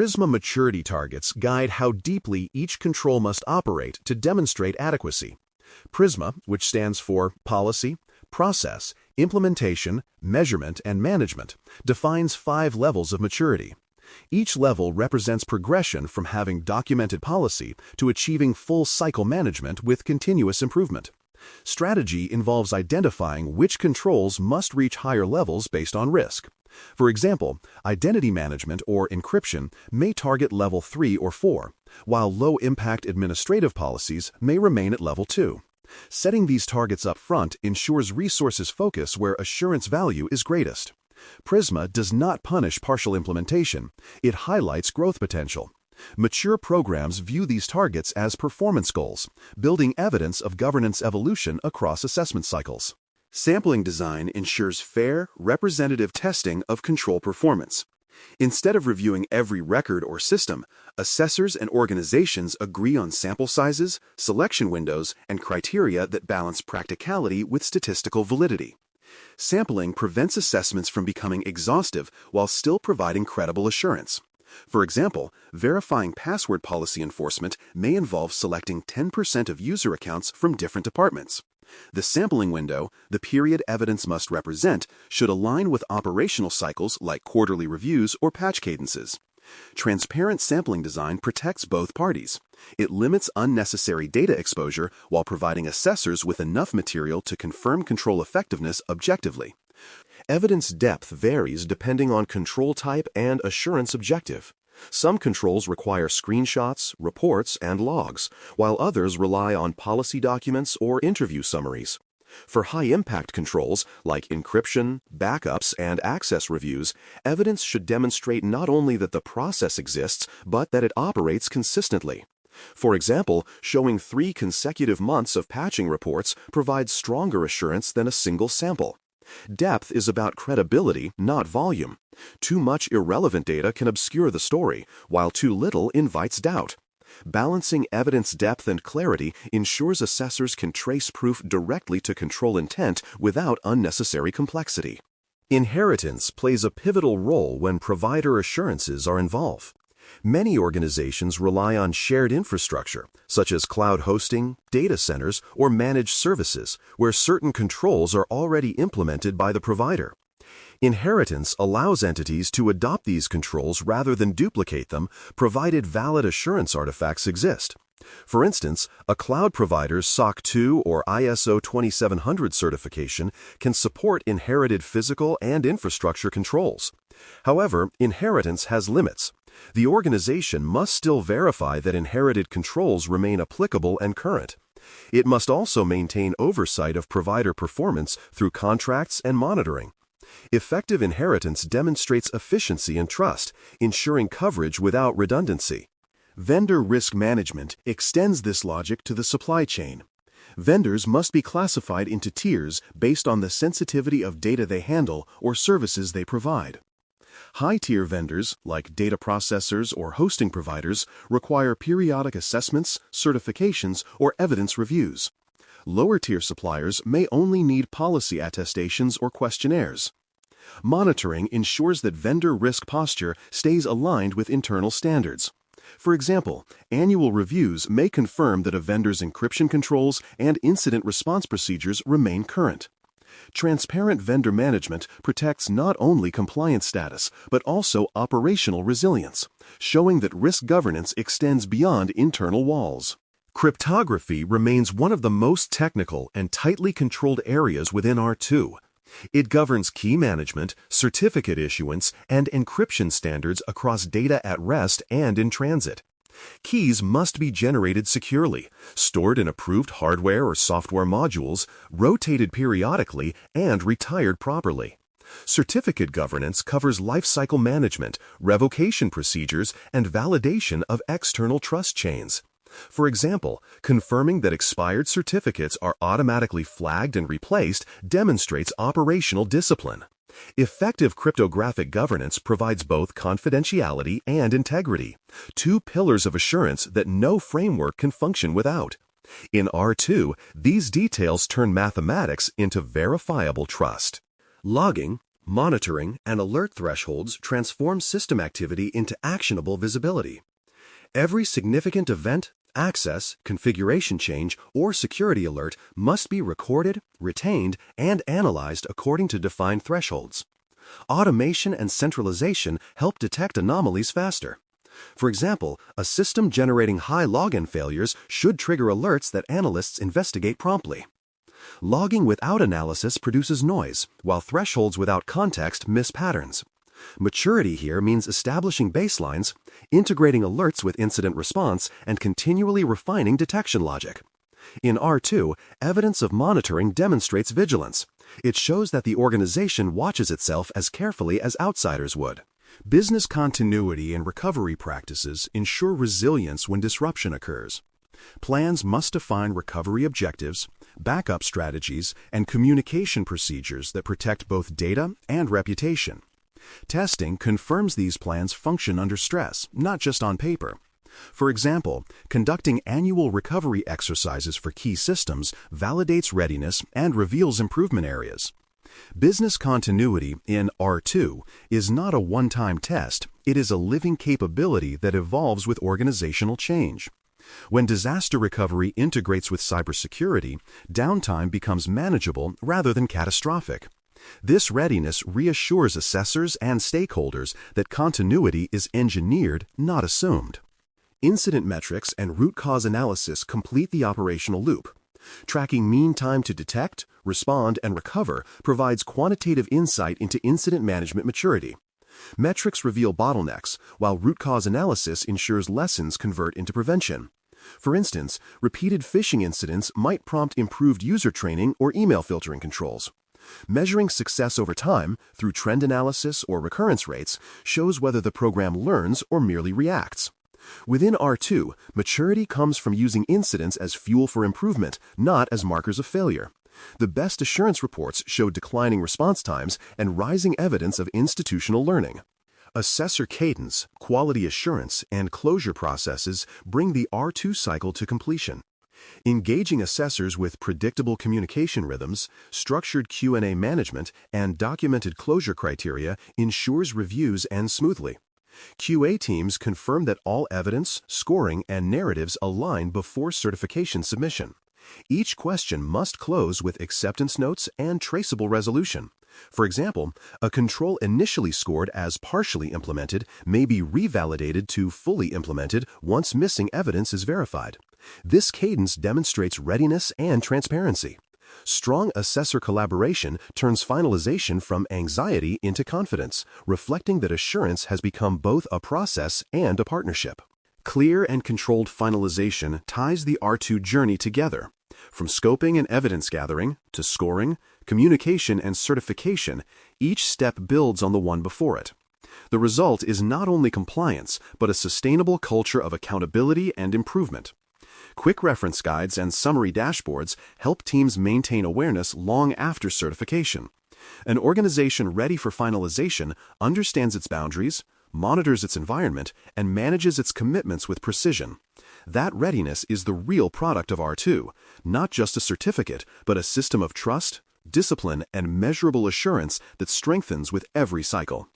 PRISMA maturity targets guide how deeply each control must operate to demonstrate adequacy. PRISMA, which stands for Policy, Process, Implementation, Measurement, and Management, defines 5 levels of maturity. Each level represents progression from having documented policy to achieving full cycle management with continuous improvement. Strategy involves identifying which controls must reach higher levels based on risk. For example, identity management or encryption may target level 3 or 4, while low-impact administrative policies may remain at level 2. Setting these targets up front ensures resources focus where assurance value is greatest. PRISMA does not punish partial implementation. It highlights growth potential. Mature programs view these targets as performance goals, building evidence of governance evolution across assessment cycles. Sampling design ensures fair, representative testing of control performance. Instead of reviewing every record or system, assessors and organizations agree on sample sizes, selection windows, and criteria that balance practicality with statistical validity. Sampling prevents assessments from becoming exhaustive while still providing credible assurance. For example, verifying password policy enforcement may involve selecting 10% of user accounts from different departments. The sampling window, the period evidence must represent, should align with operational cycles like quarterly reviews or patch cadences. Transparent sampling design protects both parties. It limits unnecessary data exposure while providing assessors with enough material to confirm control effectiveness objectively. Evidence depth varies depending on control type and assurance objective. Some controls require screenshots, reports, and logs, while others rely on policy documents or interview summaries. For high-impact controls, like encryption, backups, and access reviews, evidence should demonstrate not only that the process exists, but that it operates consistently. For example, showing 3 consecutive months of patching reports provides stronger assurance than a single sample. Depth is about credibility, not volume. Too much irrelevant data can obscure the story, while too little invites doubt. Balancing evidence depth and clarity ensures assessors can trace proof directly to control intent without unnecessary complexity. Inheritance plays a pivotal role when provider assurances are involved. Many organizations rely on shared infrastructure, such as cloud hosting, data centers, or managed services, where certain controls are already implemented by the provider. Inheritance allows entities to adopt these controls rather than duplicate them, provided valid assurance artifacts exist. For instance, a cloud provider's SOC 2 or ISO 2700 certification can support inherited physical and infrastructure controls. However, inheritance has limits. The organization must still verify that inherited controls remain applicable and current. It must also maintain oversight of provider performance through contracts and monitoring. Effective inheritance demonstrates efficiency and trust, ensuring coverage without redundancy. Vendor risk management extends this logic to the supply chain. Vendors must be classified into tiers based on the sensitivity of data they handle or services they provide. High-tier vendors, like data processors or hosting providers, require periodic assessments, certifications, or evidence reviews. Lower-tier suppliers may only need policy attestations or questionnaires. Monitoring ensures that vendor risk posture stays aligned with internal standards. For example, annual reviews may confirm that a vendor's encryption controls and incident response procedures remain current. Transparent vendor management protects not only compliance status, but also operational resilience, showing that risk governance extends beyond internal walls. Cryptography remains one of the most technical and tightly controlled areas within R2. It governs key management, certificate issuance, and encryption standards across data at rest and in transit. Keys must be generated securely, stored in approved hardware or software modules, rotated periodically, and retired properly. Certificate governance covers lifecycle management, revocation procedures, and validation of external trust chains. For example, confirming that expired certificates are automatically flagged and replaced demonstrates operational discipline. Effective cryptographic governance provides both confidentiality and integrity, 2 pillars of assurance that no framework can function without. In R2, these details turn mathematics into verifiable trust. Logging, Monitoring and alert thresholds transform system activity into actionable visibility. Every significant event, access, configuration change, or security alert must be recorded, retained, and analyzed according to defined thresholds. Automation and centralization help detect anomalies faster. For example, a system generating high login failures should trigger alerts that analysts investigate promptly. Logging without analysis produces noise, while thresholds without context miss patterns. Maturity here means establishing baselines, integrating alerts with incident response, and continually refining detection logic. In R2, evidence of monitoring demonstrates vigilance. It shows that the organization watches itself as carefully as outsiders would. Business continuity and recovery practices ensure resilience when disruption occurs. Plans must define recovery objectives, backup strategies, and communication procedures that protect both data and reputation. Testing confirms these plans function under stress, not just on paper. For example, conducting annual recovery exercises for key systems validates readiness and reveals improvement areas. Business continuity in R2 is not a one-time test, it is a living capability that evolves with organizational change. When disaster recovery integrates with cybersecurity, downtime becomes manageable rather than catastrophic. This readiness reassures assessors and stakeholders that continuity is engineered, not assumed. Incident metrics and root cause analysis complete the operational loop. Tracking mean time to detect, respond, and recover provides quantitative insight into incident management maturity. Metrics reveal bottlenecks, while root cause analysis ensures lessons convert into prevention. For instance, repeated phishing incidents might prompt improved user training or email filtering controls. Measuring success over time, through trend analysis or recurrence rates, shows whether the program learns or merely reacts. Within R2, maturity comes from using incidents as fuel for improvement, not as markers of failure. The best assurance reports show declining response times and rising evidence of institutional learning. Assessor cadence, quality assurance, and closure processes bring the R2 cycle to completion. Engaging assessors with predictable communication rhythms, structured Q&A management, and documented closure criteria ensures reviews end smoothly. QA teams confirm that all evidence, scoring, and narratives align before certification submission. Each question must close with acceptance notes and traceable resolution. For example, a control initially scored as partially implemented may be revalidated to fully implemented once missing evidence is verified. This cadence demonstrates readiness and transparency. Strong assessor collaboration turns finalization from anxiety into confidence, reflecting that assurance has become both a process and a partnership. Clear and controlled finalization ties the R2 journey together. From scoping and evidence gathering to scoring, communication, and certification, each step builds on the one before it. The result is not only compliance, but a sustainable culture of accountability and improvement. Quick reference guides and summary dashboards help teams maintain awareness long after certification. An organization ready for finalization understands its boundaries, monitors its environment, and manages its commitments with precision. That readiness is the real product of R2, not just a certificate, but a system of trust, discipline, and measurable assurance that strengthens with every cycle.